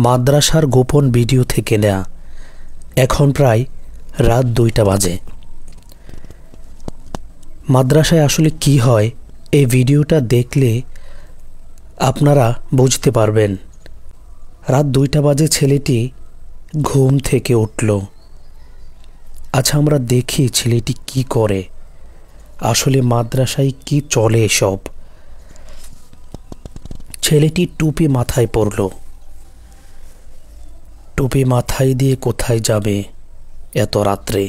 মাদ্রাসার গোপন ভিডিও থেকে নেয়া। এখন প্রায় রাত 2টা বাজে। মাদ্রাসায় আসলে কি হয় এই ভিডিওটা দেখলে আপনারা বুঝতে পারবেন। রাত 2টা বাজে ছেলেটি ঘুম থেকে উঠল। আচ্ছা, আমরা দেখি ছেলেটি কি করে। আসলে মাদ্রাসায় কি চলে এসব। ছেলেটি টুপি মাথায় পরল। টুপি মাথায় দিয়ে কোথায় যাবে এত রাত্রে?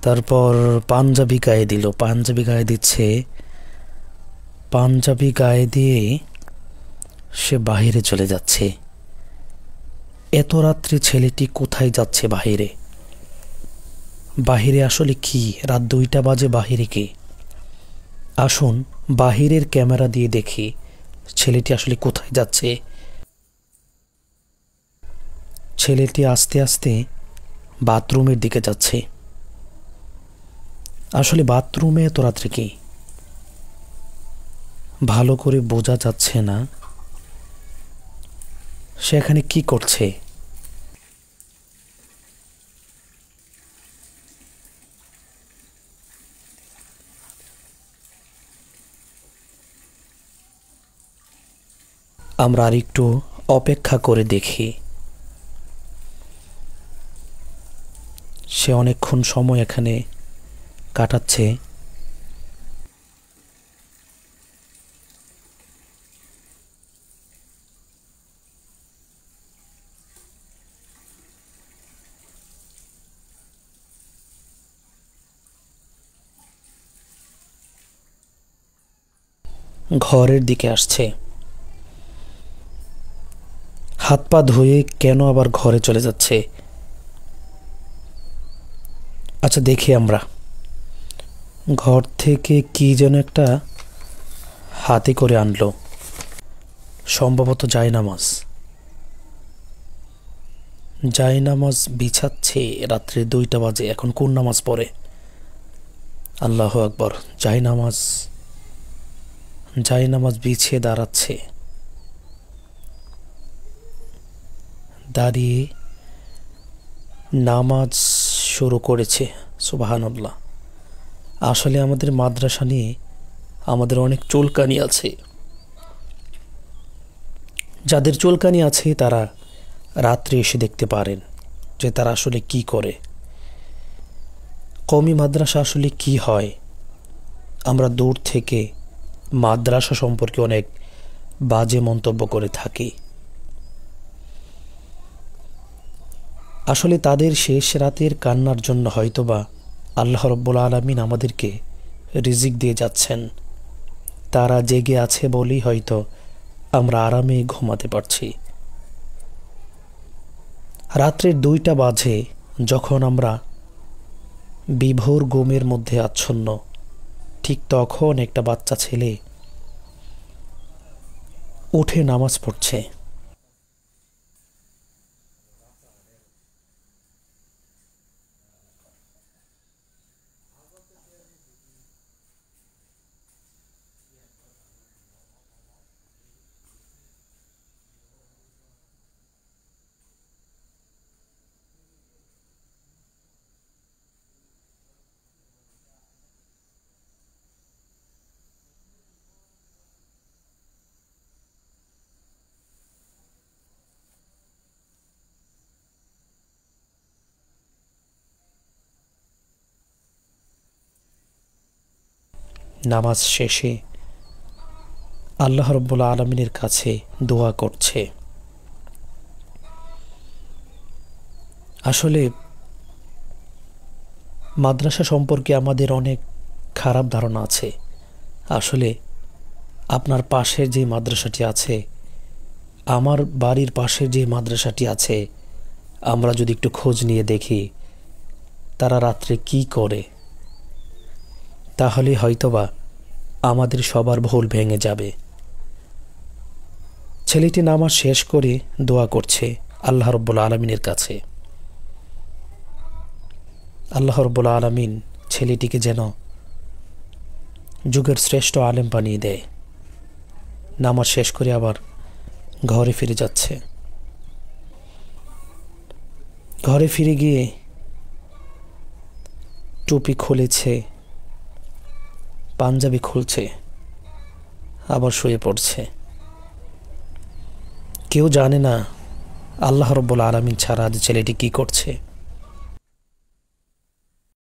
তারপর পাঞ্জাবি গায়ে দিল। পাঞ্জাবি গায়ে দিচ্ছে, পাঞ্জাবি গায়ে দিয়ে সে বাহিরে চলে যাচ্ছে। এত রাত্রে ছেলেটি কোথায় যাচ্ছে বাহিরে? বাহিরে আসলে কি? রাত 2টা বাজে, বাহিরে কি? আসুন বাহিরের ক্যামেরা দিয়ে দেখি ছেলেটি আসলে কোথায় যাচ্ছে। ছেলেটি আস্তে আস্তে বাথরুমের দিকে যাচ্ছে। আসলে বাথরুমে এত রাত্রে কি ভালো করে বোঝা যাচ্ছে না। সে এখানে কি করছে? আমরা আরেকটু অপেক্ষা করে দেখি। সে অনেকক্ষণ সময় এখানে কাটাচ্ছে। ঘরের দিকে আসছে। হাত পা ধুয়ে কেন আবার ঘরে চলে যাচ্ছে? আচ্ছা, দেখি আমরা। ঘর থেকে কি যেন একটা হাতে করে আনলো, সম্ভবত জায়নামাজ। জায়নামাজ বিছাচ্ছে। রাত্রে 2টা বাজে, এখন কোন নামাজ পড়ে? আল্লাহু আকবার। জায়নামাজ জায়নামাজ বিছিয়ে দাঁড়াচ্ছে। দাঁড়িয়ে নামাজ শুরু করেছে। সুবহানাল্লাহ। আসলে আমাদের মাদ্রাসা নিয়ে আমাদের অনেক চুলকানি আছে। যাদের চুলকানি আছে তারা রাত্রে এসে দেখতে পারেন যে তারা আসলে কি করে। কওমি মাদ্রাসা আসলে কি হয়। আমরা দূর থেকে মাদ্রাসা সম্পর্কে অনেক বাজে মন্তব্য করে থাকি। আসলে তাদের শেষ রাতের কান্নার জন্য হয়তোবা আল্লাহ রাব্বুল আলামিন আমাদেরকে রিজিক দিয়ে যাচ্ছেন। তারা জেগে আছে বলেই হয়তো আমরা আরামে ঘুমাতে পারছি। রাত্রের 2টা বাজে যখন আমরা বিভোর ঘুমের মধ্যে আচ্ছন্ন, ঠিক তখন একটা বাচ্চা ছেলে উঠে নামাজ পড়ছে। নামাজ শেষে আল্লাহ রাব্বুল আলামিনের কাছে দোয়া করছে। আসলে মাদ্রাসা সম্পর্কে আমাদের অনেক খারাপ ধারণা আছে। আসলে আপনার পাশের যে মাদ্রাসাটি আছে, আমার বাড়ির পাশের যে মাদ্রাসাটি আছে, আমরা যদি একটু খোঁজ নিয়ে দেখি তারা রাত্রে কি করে, তাহলে হয়তোবা আমাদের সবার ভুল ভেঙে যাবে। ছেলেটি নামাজ শেষ করে দোয়া করছে আল্লাহ রাব্বুল আলামিনের কাছে। আল্লাহ রাব্বুল আলামিন ছেলেটিকে যেন যুগের শ্রেষ্ঠ আলেম বানিয়ে দেয়। নামাজ শেষ করে আবার ঘরে ফিরে যাচ্ছে। ঘরে ফিরে গিয়ে টুপি খুলেছে, পাঞ্জাবি খুলছে, আবার শুয়ে পড়ছে। কেউ জানে না আল্লাহ রাব্বুল আলামিন ছাড়া আজ ছেলেটি কি করছে।